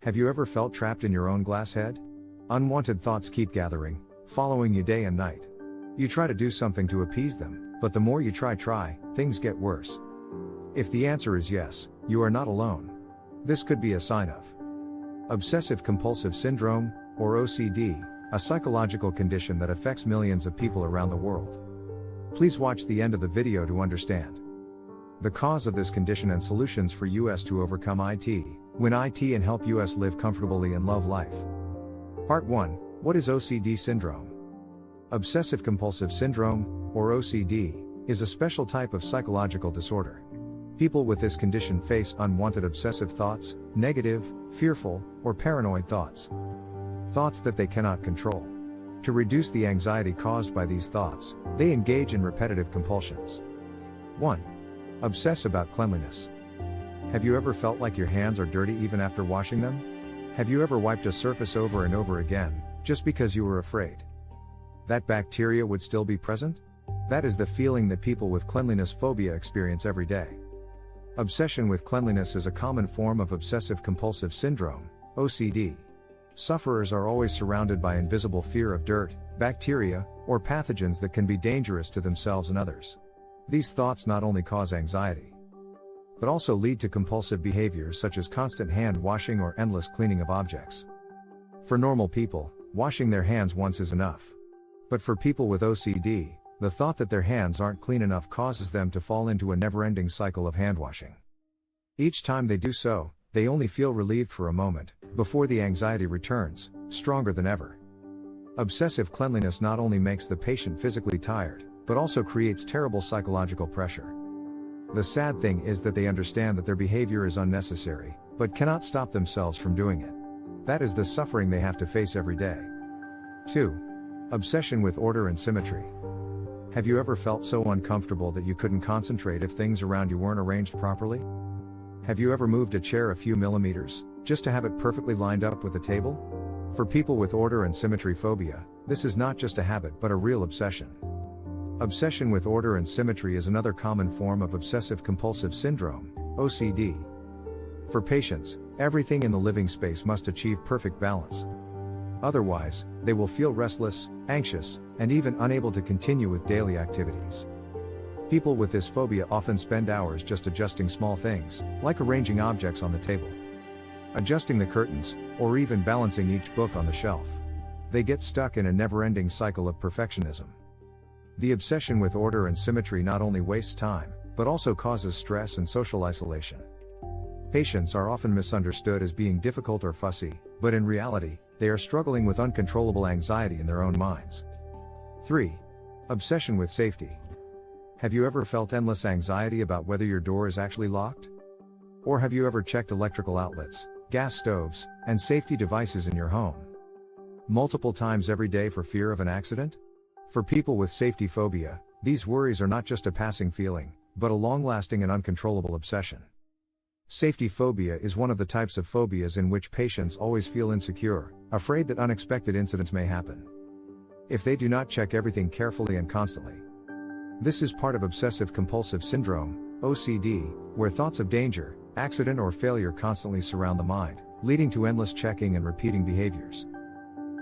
Have you ever felt trapped in your own glass head? Unwanted thoughts keep gathering, following you day and night. You try to do something to appease them, but the more you try, things get worse. If the answer is yes, you are not alone. This could be a sign of Obsessive Compulsive Syndrome, or OCD, a psychological condition that affects millions of people around the world. Please watch the end of the video to understand the cause of this condition and solutions for us to overcome it, win it and help us live comfortably and love life. Part 1. What is OCD syndrome? Obsessive Compulsive Syndrome, or OCD, is a special type of psychological disorder. People with this condition face unwanted obsessive thoughts, negative, fearful, or paranoid thoughts. Thoughts that they cannot control. To reduce the anxiety caused by these thoughts, they engage in repetitive compulsions. 1. Obsess about cleanliness. Have you ever felt like your hands are dirty even after washing them? Have you ever wiped a surface over and over again, just because you were afraid that bacteria would still be present? That is the feeling that people with cleanliness phobia experience every day. Obsession with cleanliness is a common form of obsessive compulsive syndrome, OCD. Sufferers are always surrounded by invisible fear of dirt, bacteria, or pathogens that can be dangerous to themselves and others. These thoughts not only cause anxiety, but also lead to compulsive behaviors such as constant hand washing or endless cleaning of objects. For normal people, washing their hands once is enough. But for people with OCD, the thought that their hands aren't clean enough causes them to fall into a never-ending cycle of hand washing. Each time they do so, they only feel relieved for a moment, before the anxiety returns, stronger than ever. Obsessive cleanliness not only makes the patient physically tired, but also creates terrible psychological pressure. The sad thing is that they understand that their behavior is unnecessary, but cannot stop themselves from doing it. That is the suffering they have to face every day. 2. Obsession with order and symmetry. Have you ever felt so uncomfortable that you couldn't concentrate if things around you weren't arranged properly? Have you ever moved a chair a few millimeters, just to have it perfectly lined up with the table? For people with order and symmetry phobia, this is not just a habit but a real obsession. Obsession with order and symmetry is another common form of obsessive compulsive syndrome, OCD. For patients, everything in the living space must achieve perfect balance. Otherwise, they will feel restless, anxious, and even unable to continue with daily activities. People with this phobia often spend hours just adjusting small things, like arranging objects on the table, adjusting the curtains, or even balancing each book on the shelf. They get stuck in a never-ending cycle of perfectionism. The obsession with order and symmetry not only wastes time, but also causes stress and social isolation. Patients are often misunderstood as being difficult or fussy, but in reality, they are struggling with uncontrollable anxiety in their own minds. 3. Obsession with safety. Have you ever felt endless anxiety about whether your door is actually locked? Or have you ever checked electrical outlets, gas stoves, and safety devices in your home multiple times every day for fear of an accident? For people with safety phobia, these worries are not just a passing feeling, but a long-lasting and uncontrollable obsession. Safety phobia is one of the types of phobias in which patients always feel insecure, afraid that unexpected incidents may happen if they do not check everything carefully and constantly. This is part of Obsessive Compulsive Syndrome, OCD, where thoughts of danger, accident or failure constantly surround the mind, leading to endless checking and repeating behaviors.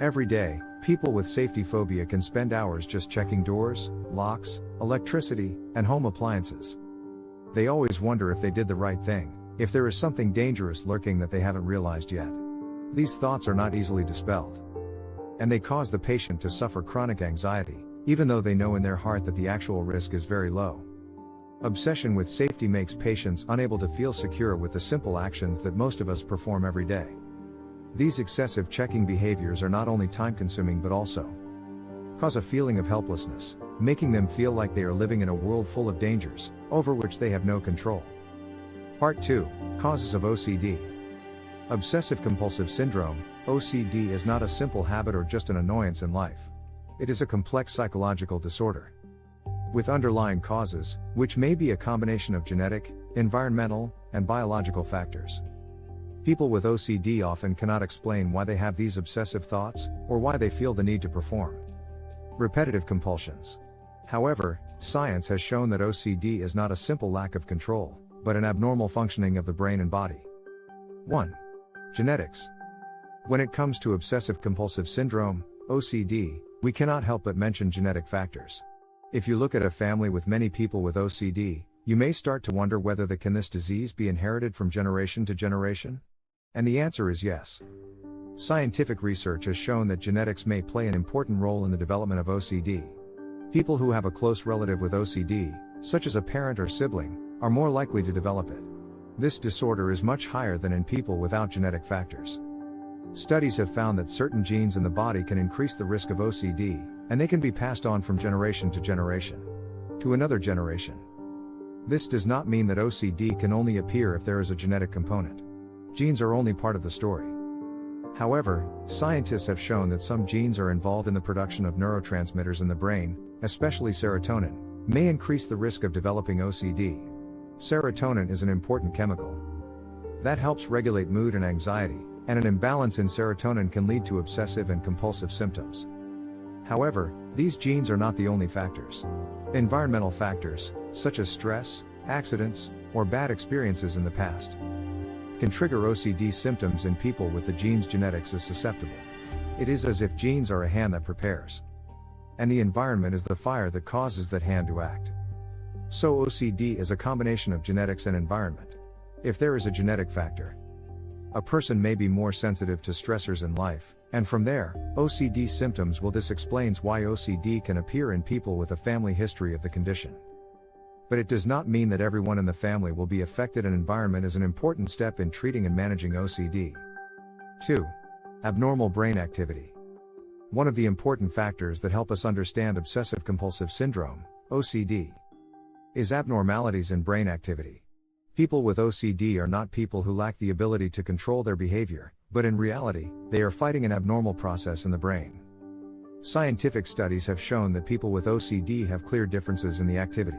Every day, people with safety phobia can spend hours just checking doors, locks, electricity, and home appliances. They always wonder if they did the right thing, if there is something dangerous lurking that they haven't realized yet. These thoughts are not easily dispelled, and they cause the patient to suffer chronic anxiety, even though they know in their heart that the actual risk is very low. Obsession with safety makes patients unable to feel secure with the simple actions that most of us perform every day. These excessive checking behaviors are not only time-consuming but also cause a feeling of helplessness, making them feel like they are living in a world full of dangers, over which they have no control. Part 2. Causes of OCD. Obsessive Compulsive Syndrome, OCD is not a simple habit or just an annoyance in life. It is a complex psychological disorder with underlying causes, which may be a combination of genetic, environmental, and biological factors. People with OCD often cannot explain why they have these obsessive thoughts, or why they feel the need to perform repetitive compulsions. However, science has shown that OCD is not a simple lack of control, but an abnormal functioning of the brain and body. 1. Genetics. When it comes to obsessive compulsive syndrome, OCD, we cannot help but mention genetic factors. If you look at a family with many people with OCD, you may start to wonder whether this disease be inherited from generation to generation? And the answer is yes. Scientific research has shown that genetics may play an important role in the development of OCD. People who have a close relative with OCD, such as a parent or sibling, are more likely to develop it. This disorder is much higher than in people without genetic factors. Studies have found that certain genes in the body can increase the risk of OCD, and they can be passed on from generation to generation to another generation. This does not mean that OCD can only appear if there is a genetic component. Genes are only part of the story. However, scientists have shown that some genes are involved in the production of neurotransmitters in the brain, especially serotonin, may increase the risk of developing OCD. Serotonin is an important chemical that helps regulate mood and anxiety, and an imbalance in serotonin can lead to obsessive and compulsive symptoms. However, these genes are not the only factors. Environmental factors, such as stress, accidents, or bad experiences in the past, can trigger OCD symptoms in people with the gene's genetics is susceptible. It is as if genes are a hand that prepares, and the environment is the fire that causes that hand to act. So OCD is a combination of genetics and environment. If there is a genetic factor, a person may be more sensitive to stressors in life, and from there, OCD symptoms will. This explains why OCD can appear in people with a family history of the condition. But it does not mean that everyone in the family will be affected, and environment is an important step in treating and managing OCD. 2. Abnormal brain activity. One of the important factors that help us understand obsessive compulsive syndrome, OCD, is abnormalities in brain activity. People with OCD are not people who lack the ability to control their behavior, but in reality, they are fighting an abnormal process in the brain. Scientific studies have shown that people with OCD have clear differences in the activity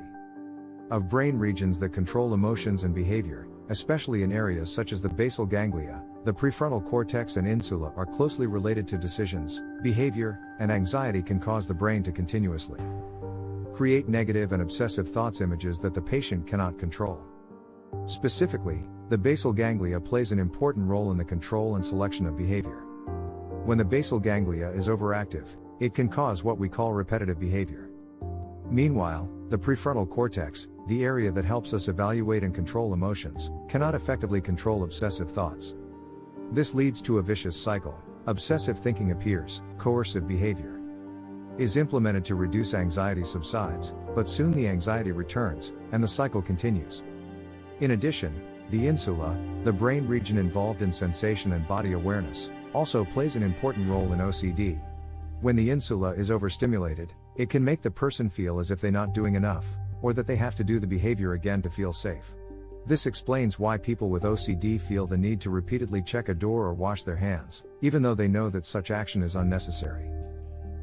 of brain regions that control emotions and behavior, especially in areas such as the basal ganglia. The prefrontal cortex and insula are closely related to decisions, behavior, and anxiety can cause the brain to continuously create negative and obsessive thoughts, images that the patient cannot control. Specifically, the basal ganglia plays an important role in the control and selection of behavior. When the basal ganglia is overactive, it can cause what we call repetitive behavior. Meanwhile, the prefrontal cortex, the area that helps us evaluate and control emotions, cannot effectively control obsessive thoughts. This leads to a vicious cycle. Obsessive thinking appears, coercive behavior is implemented to reduce anxiety subsides, but soon the anxiety returns, and the cycle continues. In addition, the insula, the brain region involved in sensation and body awareness, also plays an important role in OCD. When the insula is overstimulated, it can make the person feel as if they're not doing enough, or that they have to do the behavior again to feel safe. This explains why people with OCD feel the need to repeatedly check a door or wash their hands, even though they know that such action is unnecessary.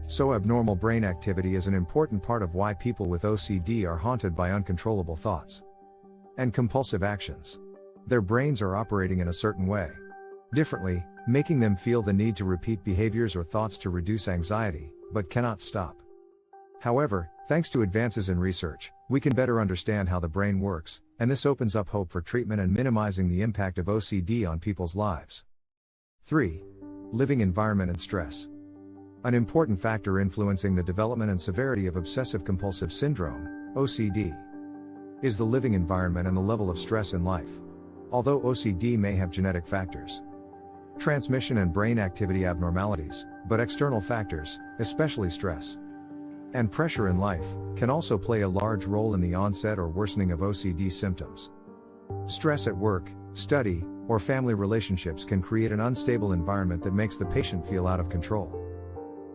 So abnormal brain activity is an important part of why people with OCD are haunted by uncontrollable thoughts and compulsive actions. Their brains are operating in a certain way, differently, making them feel the need to repeat behaviors or thoughts to reduce anxiety, but cannot stop. However, thanks to advances in research, we can better understand how the brain works, and this opens up hope for treatment and minimizing the impact of OCD on people's lives. 3. Living environment and stress. An important factor influencing the development and severity of obsessive compulsive syndrome, OCD, is the living environment and the level of stress in life. Although OCD may have genetic factors, transmission and brain activity abnormalities, but external factors, especially stress and pressure in life, can also play a large role in the onset or worsening of OCD symptoms. Stress at work, study, or family relationships can create an unstable environment that makes the patient feel out of control.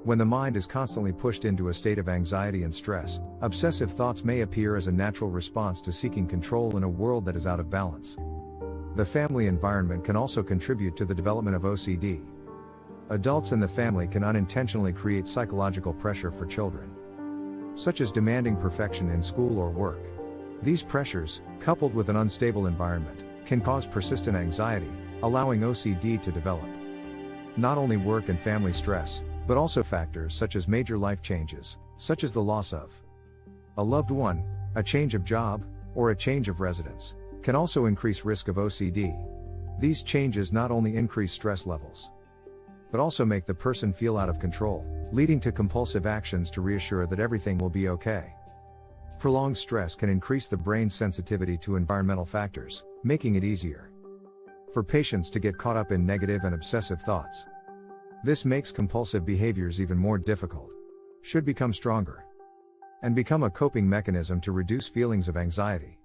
When the mind is constantly pushed into a state of anxiety and stress, obsessive thoughts may appear as a natural response to seeking control in a world that is out of balance. The family environment can also contribute to the development of OCD. Adults in the family can unintentionally create psychological pressure for children, such as demanding perfection in school or work. These pressures, coupled with an unstable environment, can cause persistent anxiety, allowing OCD to develop. Not only work and family stress, but also factors such as major life changes, such as the loss of a loved one, a change of job, or a change of residence, can also increase risk of OCD. These changes not only increase stress levels, but also make the person feel out of control, leading to compulsive actions to reassure that everything will be okay. Prolonged stress can increase the brain's sensitivity to environmental factors, making it easier for patients to get caught up in negative and obsessive thoughts. This makes compulsive behaviors even more difficult, should become stronger, and become a coping mechanism to reduce feelings of anxiety.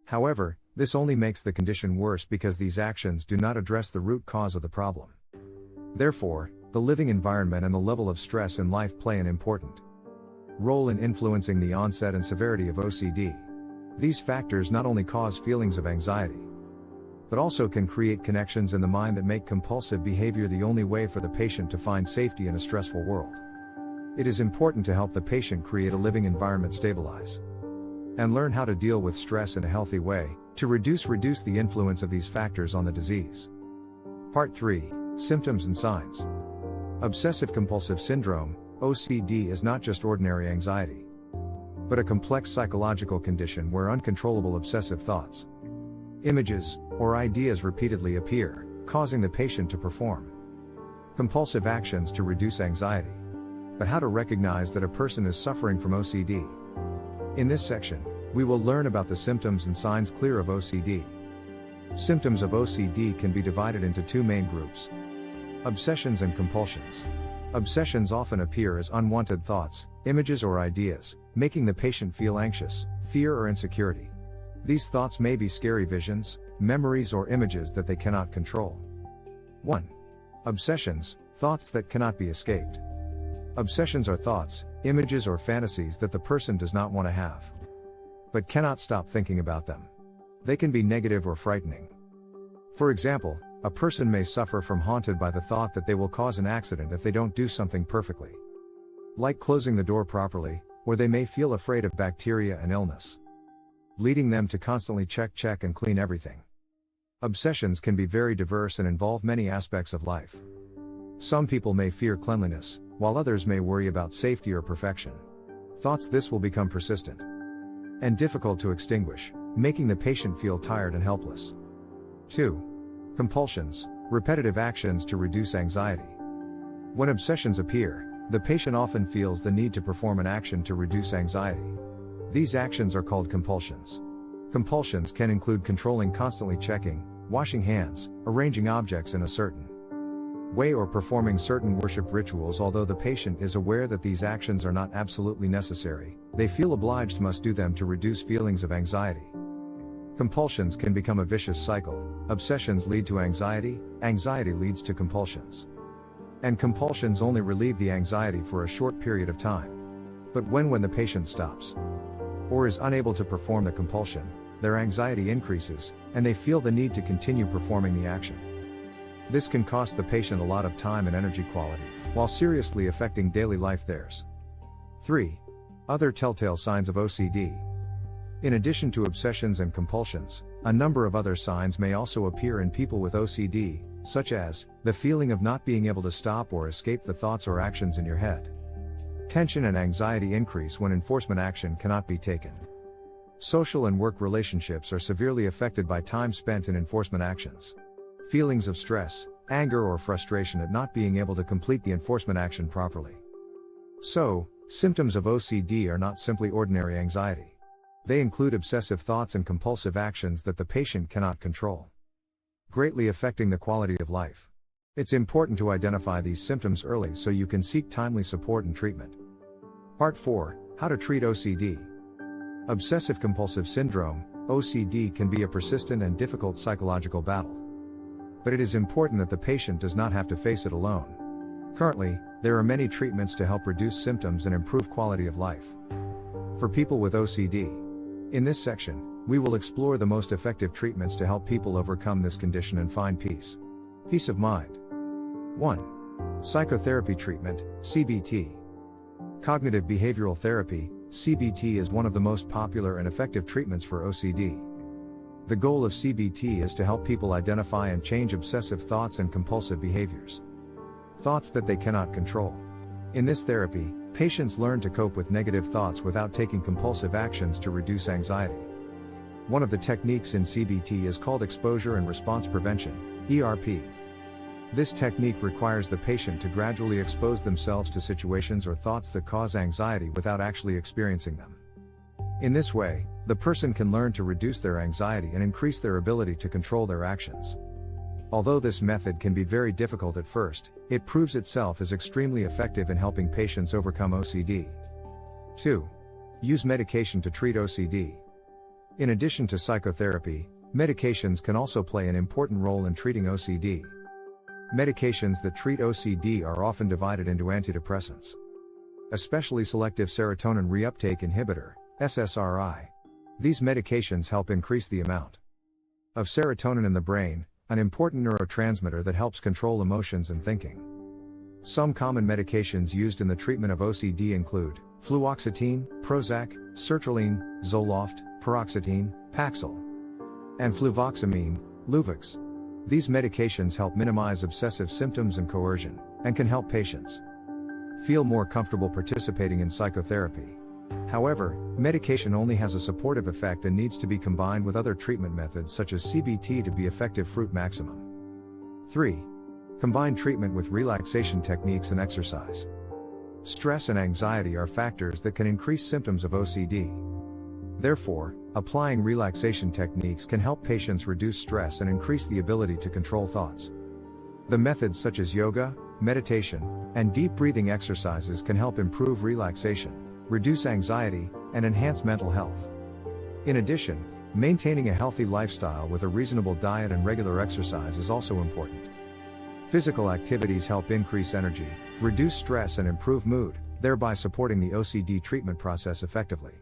However, this only makes the condition worse because these actions do not address the root cause of the problem. Therefore, the living environment and the level of stress in life play an important role in influencing the onset and severity of OCD. These factors not only cause feelings of anxiety, but also can create connections in the mind that make compulsive behavior the only way for the patient to find safety in a stressful world. It is important to help the patient create a living environment stabilize and learn how to deal with stress in a healthy way, to reduce the influence of these factors on the disease. Part 3. Symptoms and signs. Obsessive Compulsive Syndrome, OCD, is not just ordinary anxiety, but a complex psychological condition where uncontrollable obsessive thoughts, images, or ideas repeatedly appear, causing the patient to perform compulsive actions to reduce anxiety. But how to recognize that a person is suffering from OCD? In this section, we will learn about the symptoms and signs clear of OCD. Symptoms of OCD can be divided into two main groups: obsessions and compulsions. Obsessions often appear as unwanted thoughts, images, or ideas, making the patient feel anxious, fear, or insecurity. These thoughts may be scary visions, memories, or images that they cannot control. 1. Obsessions, thoughts that cannot be escaped. Obsessions are thoughts, images, or fantasies that the person does not want to have, but cannot stop thinking about them. They can be negative or frightening. For example, a person may suffer from haunted by the thought that they will cause an accident if they don't do something perfectly, like closing the door properly, or they may feel afraid of bacteria and illness, leading them to constantly check and clean everything. Obsessions can be very diverse and involve many aspects of life. Some people may fear cleanliness, while others may worry about safety or perfection. Thoughts this will become persistent and difficult to extinguish, making the patient feel tired and helpless. 2. Compulsions, repetitive actions to reduce anxiety. When obsessions appear, the patient often feels the need to perform an action to reduce anxiety. These actions are called compulsions. Compulsions can include constantly checking, washing hands, arranging objects in a certain way, or performing certain worship rituals. Although the patient is aware that these actions are not absolutely necessary, they feel obliged must do them to reduce feelings of anxiety. Compulsions can become a vicious cycle. Obsessions lead to anxiety, anxiety leads to compulsions, and compulsions only relieve the anxiety for a short period of time. But when the patient stops or is unable to perform the compulsion, their anxiety increases, and they feel the need to continue performing the action. This can cost the patient a lot of time and energy quality, while seriously affecting daily life theirs. 3. Other telltale signs of OCD. In addition to obsessions and compulsions, a number of other signs may also appear in people with OCD, such as the feeling of not being able to stop or escape the thoughts or actions in your head. Tension and anxiety increase when enforcement action cannot be taken. Social and work relationships are severely affected by time spent in enforcement actions. Feelings of stress, anger, or frustration at not being able to complete the enforcement action properly. So, symptoms of OCD are not simply ordinary anxiety. They include obsessive thoughts and compulsive actions that the patient cannot control, greatly affecting the quality of life. It's important to identify these symptoms early so you can seek timely support and treatment. Part 4. How to treat OCD. Obsessive Compulsive Syndrome, OCD, can be a persistent and difficult psychological battle. But it is important that the patient does not have to face it alone. Currently, there are many treatments to help reduce symptoms and improve quality of life for people with OCD. In this section, we will explore the most effective treatments to help people overcome this condition and find peace of mind. 1. Psychotherapy treatment, CBT. Cognitive behavioral therapy, CBT, is one of the most popular and effective treatments for OCD. The goal of CBT is to help people identify and change obsessive thoughts and compulsive behaviors, thoughts that they cannot control. In this therapy, patients learn to cope with negative thoughts without taking compulsive actions to reduce anxiety. One of the techniques in CBT is called exposure and response prevention, ERP. This technique requires the patient to gradually expose themselves to situations or thoughts that cause anxiety without actually experiencing them. In this way, the person can learn to reduce their anxiety and increase their ability to control their actions. Although this method can be very difficult at first, it proves itself as extremely effective in helping patients overcome OCD. 2. Use medication to treat OCD. In addition to psychotherapy, medications can also play an important role in treating OCD. Medications that treat OCD are often divided into antidepressants, especially selective serotonin reuptake inhibitor, SSRI. These medications help increase the amount of serotonin in the brain, an important neurotransmitter that helps control emotions and thinking. Some common medications used in the treatment of OCD include fluoxetine, Prozac, sertraline, Zoloft, paroxetine, Paxil, and fluvoxamine, Luvox. These medications help minimize obsessive symptoms and coercion, and can help patients feel more comfortable participating in psychotherapy. However, medication only has a supportive effect and needs to be combined with other treatment methods such as CBT to be effective fruit maximum. 3. Combine treatment with relaxation techniques and exercise. Stress and anxiety are factors that can increase symptoms of OCD. Therefore, applying relaxation techniques can help patients reduce stress and increase the ability to control thoughts. The methods such as yoga, meditation, and deep breathing exercises can help improve relaxation, reduce anxiety, and enhance mental health. In addition, maintaining a healthy lifestyle with a reasonable diet and regular exercise is also important. Physical activities help increase energy, reduce stress, and improve mood, thereby supporting the OCD treatment process effectively.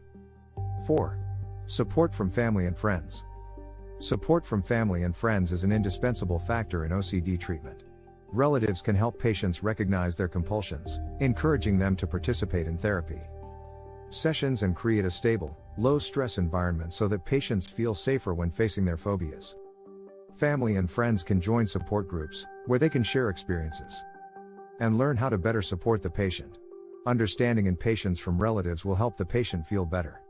4. Support from family and friends. Support from family and friends is an indispensable factor in OCD treatment. Relatives can help patients recognize their compulsions, encouraging them to participate in therapy sessions and create a stable, low-stress environment so that patients feel safer when facing their phobias. Family and friends can join support groups, where they can share experiences and learn how to better support the patient. Understanding and patience from relatives will help the patient feel better.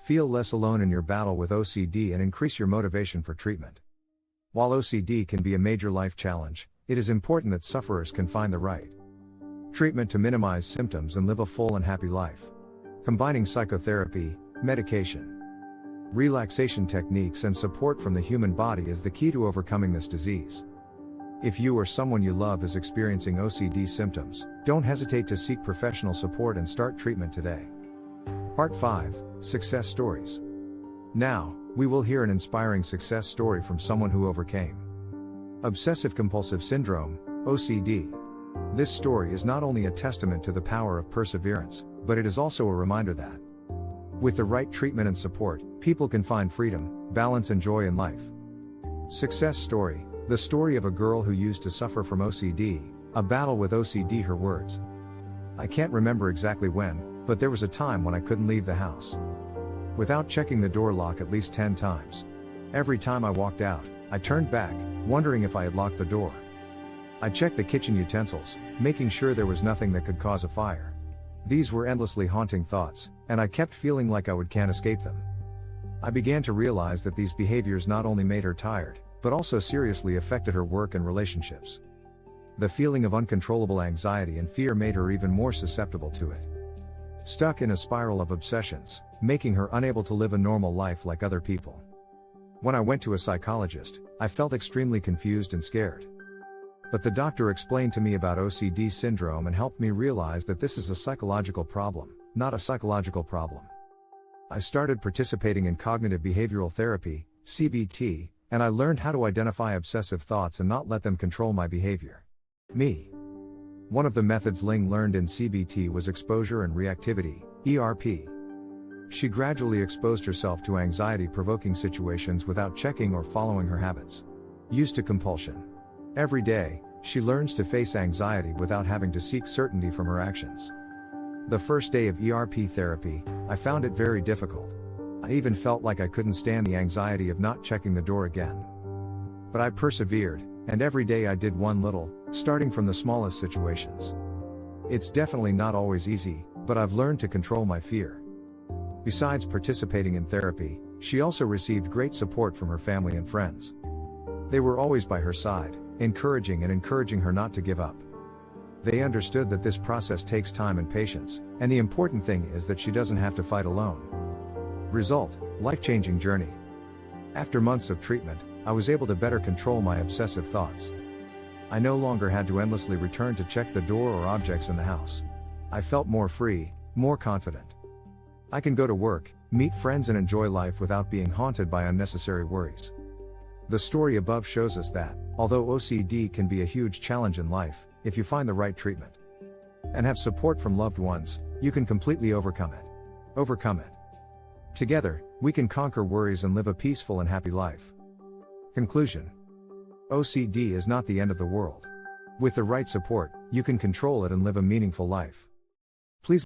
Feel less alone in your battle with OCD and increase your motivation for treatment. While OCD can be a major life challenge, it is important that sufferers can find the right treatment to minimize symptoms and live a full and happy life. Combining psychotherapy, medication, relaxation techniques, and support from the human body is the key to overcoming this disease. If you or someone you love is experiencing OCD symptoms, don't hesitate to seek professional support and start treatment today. Part 5, Success Stories. Now, we will hear an inspiring success story from someone who overcame Obsessive Compulsive Syndrome, OCD. This story is not only a testament to the power of perseverance, but it is also a reminder that, with the right treatment and support, people can find freedom, balance, and joy in life. Success story: the story of a girl who used to suffer from OCD, a battle with OCD. Her words: "I can't remember exactly when, but there was a time when I couldn't leave the house without checking the door lock at least 10 times. Every time I walked out, I turned back, wondering if I had locked the door. I checked the kitchen utensils, making sure there was nothing that could cause a fire. These were endlessly haunting thoughts, and I kept feeling like can't escape them." I began to realize that these behaviors not only made her tired, but also seriously affected her work and relationships. The feeling of uncontrollable anxiety and fear made her even more susceptible to it, stuck in a spiral of obsessions, making her unable to live a normal life like other people. When I went to a psychologist, I felt extremely confused and scared. But the doctor explained to me about OCD syndrome and helped me realize that this is a psychological problem, not a psychological problem. I started participating in cognitive behavioral therapy, CBT, and I learned how to identify obsessive thoughts and not let them control my behavior. One of the methods Ling learned in CBT was exposure and reactivity, ERP. She gradually exposed herself to anxiety-provoking situations without checking or following her habits. Used to compulsion. Every day, she learns to face anxiety without having to seek certainty from her actions. The first day of ERP therapy, I found it very difficult. I even felt like I couldn't stand the anxiety of not checking the door again. But I persevered, and every day I did one little, starting from the smallest situations. It's definitely not always easy, but I've learned to control my fear. Besides participating in therapy, She also received great support from her family and friends. They were always by her side, encouraging her not to give up. They understood that this process takes time and patience, and the important thing is that she doesn't have to fight alone. Result: life-changing journey. After months of treatment, I was able to better control my obsessive thoughts. I no longer had to endlessly return to check the door or objects in the house. I felt more free, more confident. I can go to work, meet friends and enjoy life without being haunted by unnecessary worries. The story above shows us that, although OCD can be a huge challenge in life, if you find the right treatment and have support from loved ones, you can completely overcome it. Together, we can conquer worries and live a peaceful and happy life. Conclusion: OCD is not the end of the world. With the right support, you can control it and live a meaningful life. Please